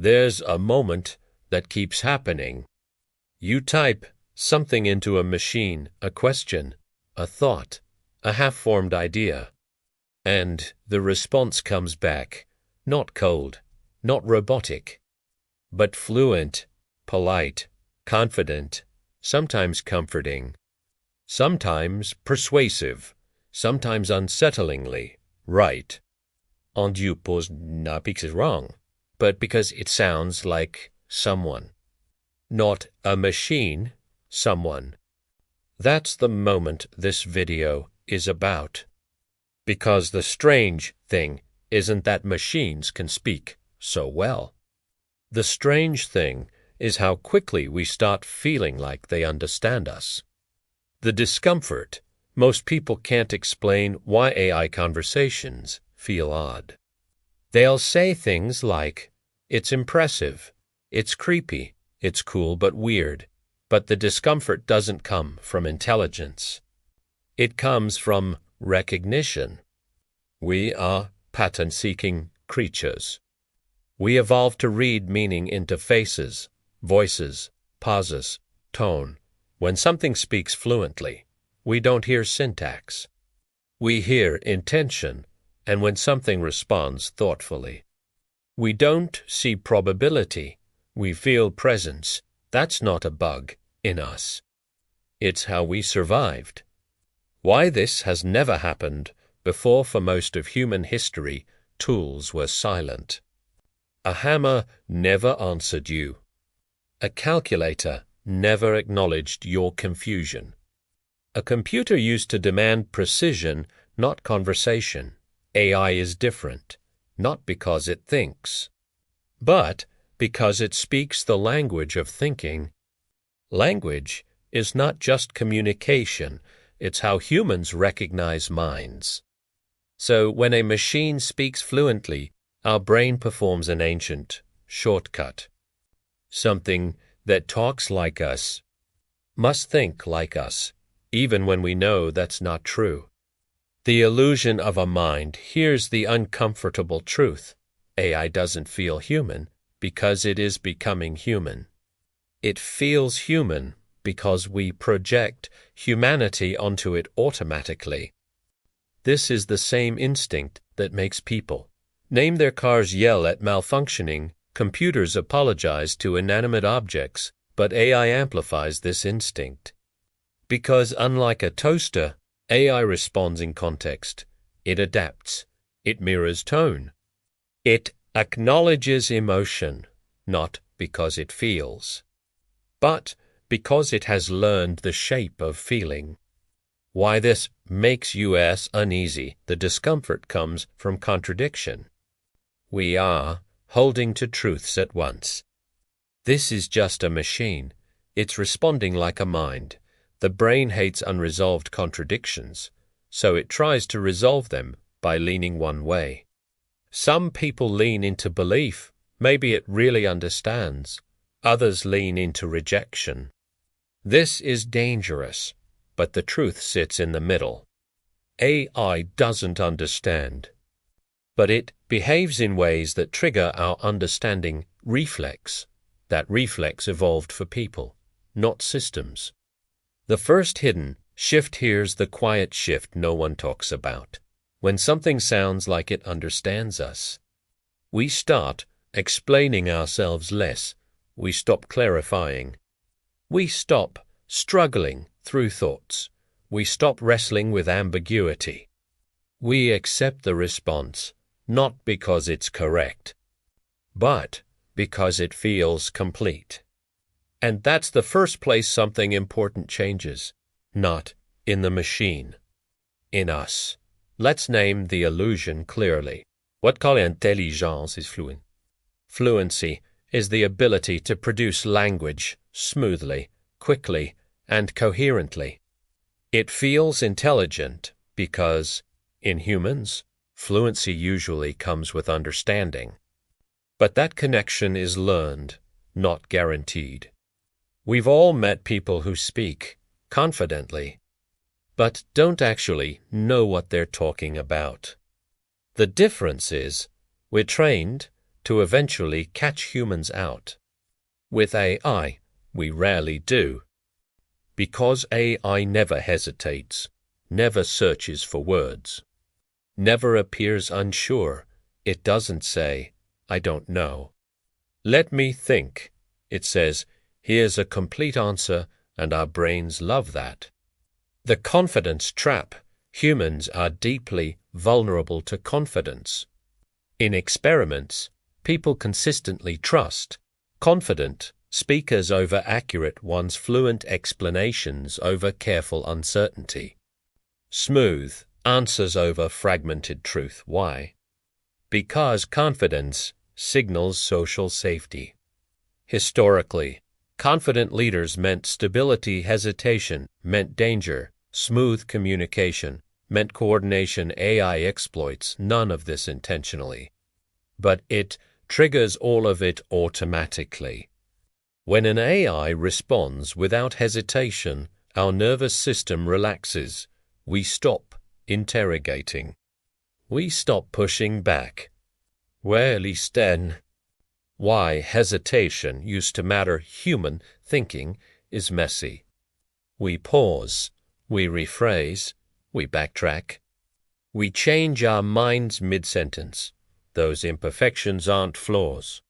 There's a moment that keeps happening. You type something into a machine, a question, a thought, a half-formed idea, and the response comes back, not cold, not robotic, but fluent, polite, confident, sometimes comforting, sometimes persuasive, sometimes unsettlingly right. On you pose not because it's wrong, but because it sounds like someone. Not a machine, someone. That's the moment this video is about. Because the strange thing isn't that machines can speak so well. The strange thing is how quickly we start feeling like they understand us. The discomfort, most people can't explain why AI conversations feel odd. They'll say things like, "It's impressive, it's creepy, it's cool but weird," but the discomfort doesn't come from intelligence. It comes from recognition. We are pattern-seeking creatures. We evolved to read meaning into faces, voices, pauses, tone. When something speaks fluently, we don't hear syntax. We hear intention, and when something responds thoughtfully. We don't see probability. We feel presence. That's not a bug in us. It's how we survived. Why this has never happened before for most of human history, tools were silent. A hammer never answered you. A calculator never acknowledged your confusion. A computer used to demand precision, not conversation. AI is different, not because it thinks, but because it speaks the language of thinking. Language is not just communication, it's how humans recognize minds. So when a machine speaks fluently, our brain performs an ancient shortcut. Something that talks like us must think like us, even when we know that's not true. The illusion of a mind hears the uncomfortable truth. AI doesn't feel human because it is becoming human. It feels human because we project humanity onto it automatically. This is the same instinct that makes people name their cars, yell at malfunctioning, computers apologize to inanimate objects, but AI amplifies this instinct. Because unlike a toaster, AI responds in context. It adapts. It mirrors tone. It acknowledges emotion, not because it feels, but because it has learned the shape of feeling. Why this makes us uneasy, the discomfort comes from contradiction. We are holding to truths at once. This is just a machine. It's responding like a mind. The brain hates unresolved contradictions, so it tries to resolve them by leaning one way. Some people lean into belief. Maybe it really understands. Others lean into rejection. This is dangerous, but the truth sits in the middle. AI doesn't understand, but it behaves in ways that trigger our understanding reflex. That reflex evolved for people, not systems. The first hidden shift here's the quiet shift no one talks about. When something sounds like it understands us, we start explaining ourselves less. We stop clarifying. We stop struggling through thoughts. We stop wrestling with ambiguity. We accept the response, not because it's correct, but because it feels complete. And that's the first place something important changes, not in the machine, in us. Let's name the illusion clearly. What call intelligence is fluent. Fluency is the ability to produce language smoothly, quickly, and coherently. It feels intelligent because, in humans, fluency usually comes with understanding. But that connection is learned, not guaranteed. We've all met people who speak confidently, but don't actually know what they're talking about. The difference is, we're trained to eventually catch humans out. With AI, we rarely do. Because AI never hesitates, never searches for words, never appears unsure, it doesn't say, "I don't know." "Let me think." It says, "Here's a complete answer," and our brains love that. The confidence trap. Humans are deeply vulnerable to confidence. In experiments, people consistently trust confident speakers over accurate ones, fluent explanations over careful uncertainty, smooth answers over fragmented truth. Why? Because confidence signals social safety. Historically, confident leaders meant stability, hesitation meant danger, smooth communication meant coordination. AI exploits none of this intentionally, but it triggers all of it automatically. When an AI responds without hesitation, our nervous system relaxes. We stop interrogating. We stop pushing back. Well, then, why hesitation used to matter. Human thinking is messy. We pause, we rephrase, we backtrack. We change our minds mid-sentence. Those imperfections aren't flaws.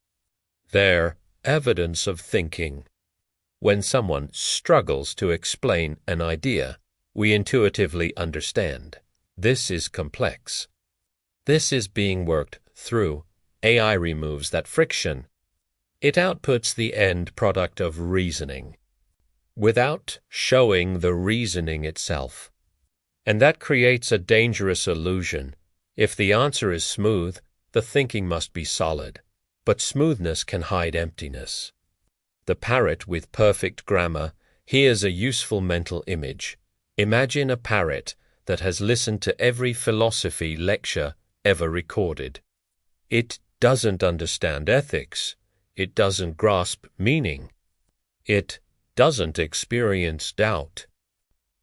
They're evidence of thinking. When someone struggles to explain an idea, we intuitively understand. This is complex. This is being worked through. AI removes that friction. It outputs the end product of reasoning, without showing the reasoning itself. And that creates a dangerous illusion. If the answer is smooth, the thinking must be solid. But smoothness can hide emptiness. The parrot with perfect grammar. Here's a useful mental image. Imagine a parrot that has listened to every philosophy lecture ever recorded. It doesn't understand ethics. It doesn't grasp meaning. It doesn't experience doubt.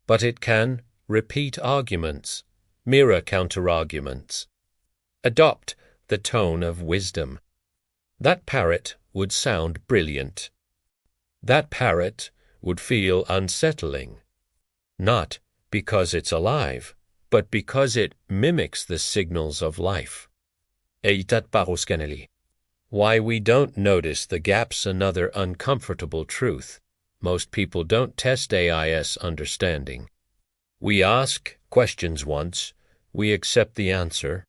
But it can repeat arguments, mirror counterarguments, adopt the tone of wisdom. That parrot would sound brilliant. That parrot would feel unsettling, not because it's alive, but because it mimics the signals of life. Why we don't notice the gaps. Another uncomfortable truth. Most people don't test AI's understanding. We ask questions once, we accept the answer,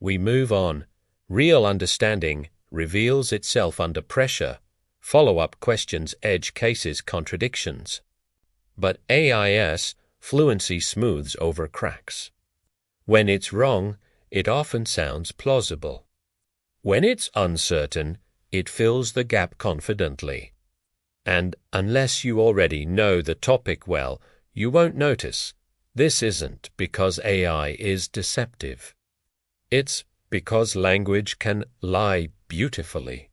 we move on. Real understanding reveals itself under pressure. Follow-up questions, edge cases, contradictions. But AI's fluency smooths over cracks. When it's wrong, it often sounds plausible. When it's uncertain, it fills the gap confidently. And unless you already know the topic well, you won't notice. This isn't because AI is deceptive. It's because language can lie beautifully.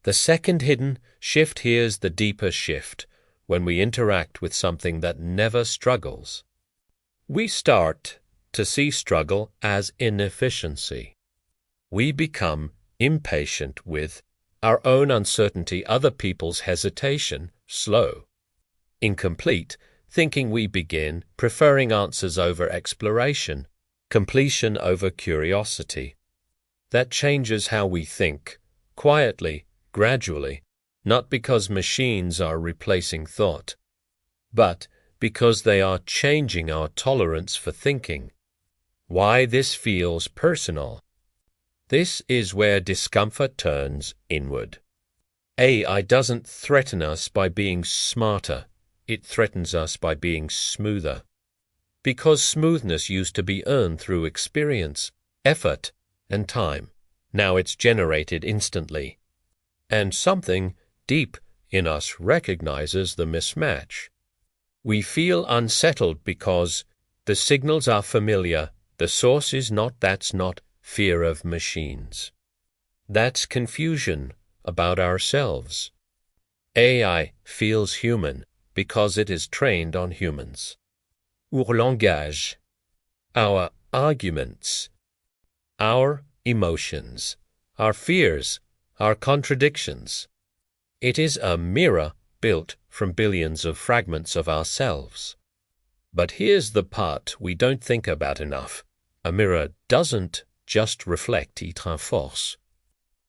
The second hidden shift. Here's the deeper shift. When we interact with something that never struggles, we start to see struggle as inefficiency. We become impatient with our own uncertainty, other people's hesitation, slow, incomplete thinking. We begin preferring answers over exploration, completion over curiosity. That changes how we think, quietly, gradually, not because machines are replacing thought, but because they are changing our tolerance for thinking. Why this feels personal. This is where discomfort turns inward. AI doesn't threaten us by being smarter. It threatens us by being smoother. Because smoothness used to be earned through experience, effort, and time. Now it's generated instantly. And something deep in us recognizes the mismatch. We feel unsettled because the signals are familiar. The source is not. That's not fear of machines. That's confusion about ourselves. AI feels human because it is trained on humans. Our langage, our arguments, our emotions, our fears, our contradictions. It is a mirror built from billions of fragments of ourselves. But here's the part we don't think about enough. A mirror doesn't just reflect it renforce.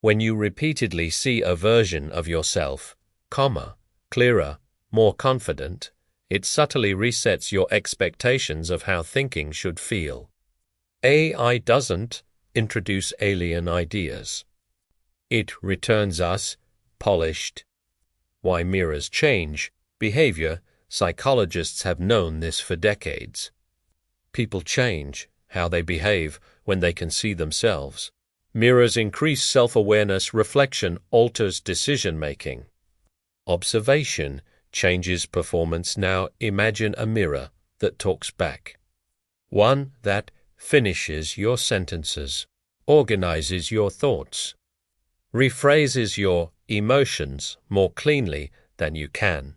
When you repeatedly see a version of yourself, calmer, clearer, more confident, it subtly resets your expectations of how thinking should feel. AI doesn't introduce alien ideas. It returns us polished. Why mirrors change behavior, psychologists have known this for decades. People change how they behave when they can see themselves. Mirrors increase self-awareness, reflection alters decision-making. Observation changes performance. Now imagine a mirror that talks back. One that finishes your sentences, organizes your thoughts, rephrases your emotions more cleanly than you can.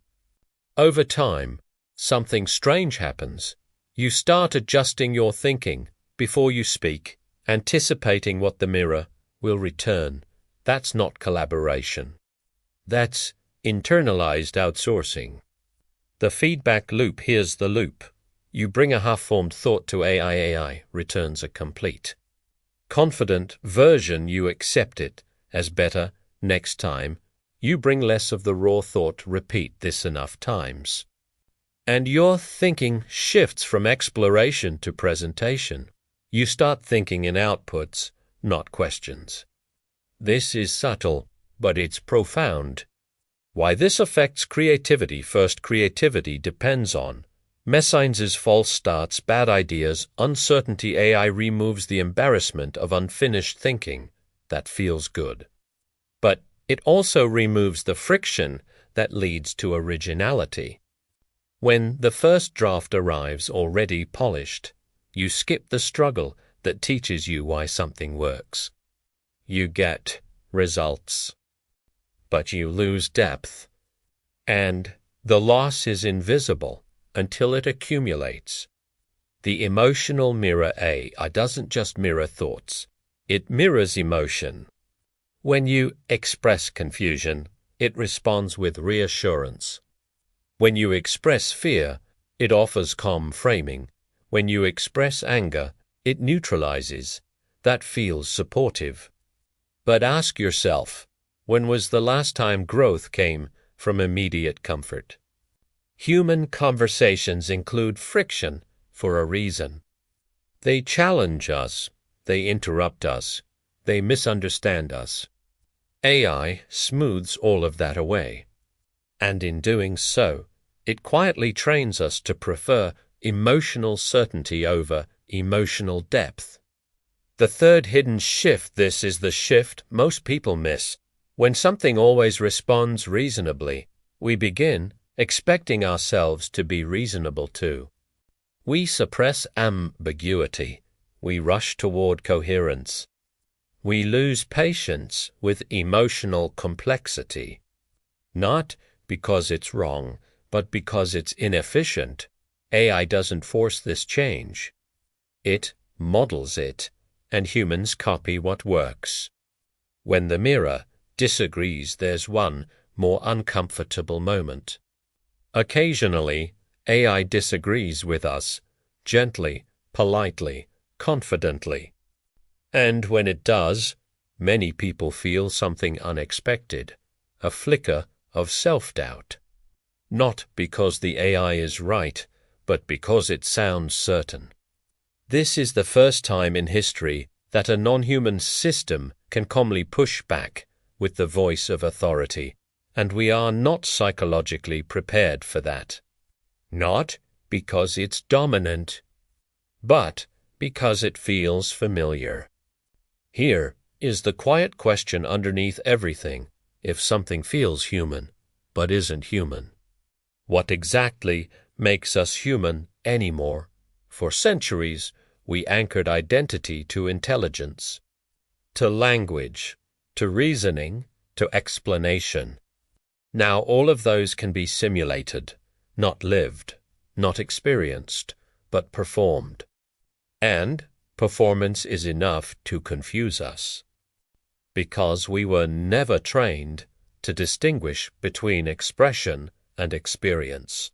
Over time, something strange happens. You start adjusting your thinking before you speak, anticipating what the mirror will return. That's not collaboration. That's internalized outsourcing. The feedback loop. Here's the loop. You bring a half-formed thought to AI returns a complete, confident version. You accept it as better next time. You bring less of the raw thought. Repeat this enough times, and your thinking shifts from exploration to presentation. You start thinking in outputs, not questions. This is subtle, but it's profound. Why this affects creativity. First, creativity depends on Messines's false starts, bad ideas, uncertainty. AI removes the embarrassment of unfinished thinking. That feels good. But it also removes the friction that leads to originality. When the first draft arrives already polished, you skip the struggle that teaches you why something works. You get results, but you lose depth, and the loss is invisible until it accumulates. The emotional mirror AI doesn't just mirror thoughts, it mirrors emotion. When you express confusion, it responds with reassurance. When you express fear, it offers calm framing. When you express anger, it neutralizes. That feels supportive. But ask yourself, when was the last time growth came from immediate comfort? Human conversations include friction for a reason. They challenge us, they interrupt us, they misunderstand us. AI smooths all of that away. And in doing so, it quietly trains us to prefer emotional certainty over emotional depth. The third hidden shift. This is the shift most people miss. When something always responds reasonably, we begin expecting ourselves to be reasonable too. We suppress ambiguity. We rush toward coherence. We lose patience with emotional complexity. Not because it's wrong, but because it's inefficient. AI doesn't force this change. It models it, and humans copy what works. When the mirror disagrees, there's one more uncomfortable moment. Occasionally, AI disagrees with us, gently, politely, confidently. And when it does, many people feel something unexpected, a flicker of self-doubt. Not because the AI is right, but because it sounds certain. This is the first time in history that a non-human system can calmly push back with the voice of authority, and we are not psychologically prepared for that. Not because it's dominant, but because it feels familiar. Here is the quiet question underneath everything. If something feels human, but isn't human, what exactly makes us human anymore? For centuries, we anchored identity to intelligence, to language, to reasoning, to explanation. Now all of those can be simulated, not lived, not experienced, but performed. And performance is enough to confuse us. because we were never trained to distinguish between expression and experience.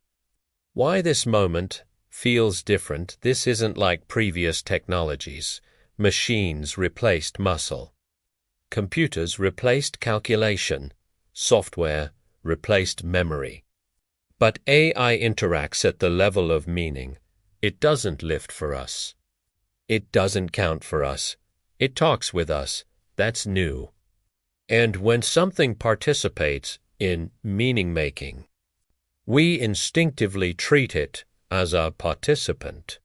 Why this moment feels different, this isn't like previous technologies. Machines replaced muscle. Computers replaced calculation. Software replaced memory. But AI interacts at the level of meaning. It doesn't lift for us. It doesn't count for us. It talks with us. That's new. And when something participates in meaning-making, we instinctively treat it as a participant.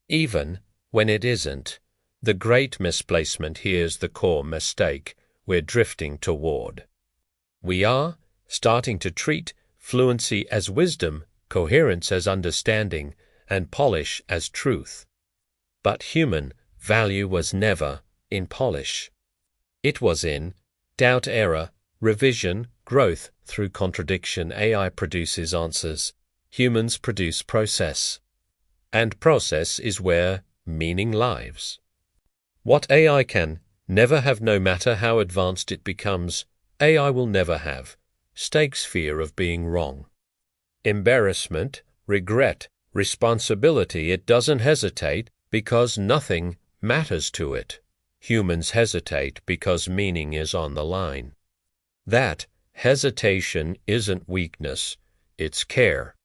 Even when it isn't, the great misplacement here's the core mistake we're drifting toward. We are starting to treat fluency as wisdom, coherence as understanding, and polish as truth. But human value was never in polish. It was in doubt, error, revision, growth through contradiction. AI produces answers. Humans produce process. And process is where meaning lives. What AI can never have, no matter how advanced it becomes, AI will never have. Stakes, fear of being wrong. Embarrassment, regret, responsibility. It doesn't hesitate because nothing matters to it. Humans hesitate because meaning is on the line. That hesitation isn't weakness, it's care.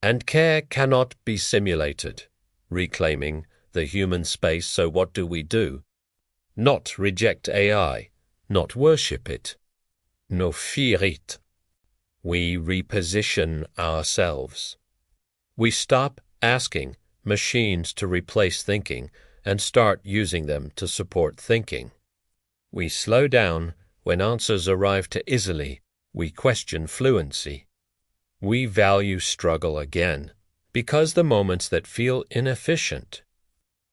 And care cannot be simulated. Reclaiming the human space, so what do? Not reject AI, not worship it, no fear it. We reposition ourselves. We stop asking machines to replace thinking and start using them to support thinking. We slow down when answers arrive too easily. We question fluency. We value struggle again, because the moments that feel inefficient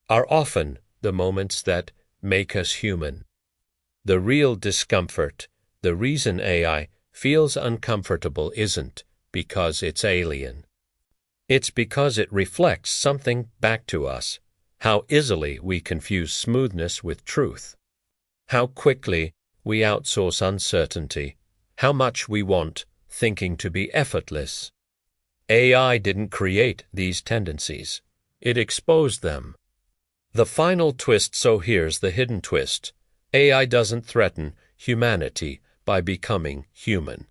are often the moments that make us human. The real discomfort, the reason AI feels uncomfortable, isn't because it's alien. It's because it reflects something back to us. How easily we confuse smoothness with truth. How quickly we outsource uncertainty. How much we want thinking to be effortless. AI didn't create these tendencies. It exposed them. The final twist, so here's the hidden twist. AI doesn't threaten humanity by becoming human.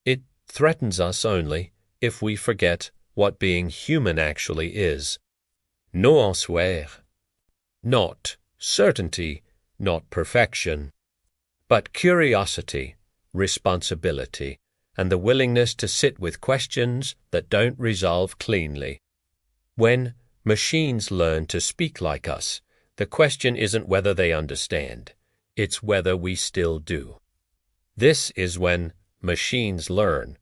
It threatens us only if we forget what being human actually is. Nuanceware. Not certainty, not perfection, but curiosity, responsibility, and the willingness to sit with questions that don't resolve cleanly. When machines learn to speak like us, the question isn't whether they understand, it's whether we still do. This is when machines learn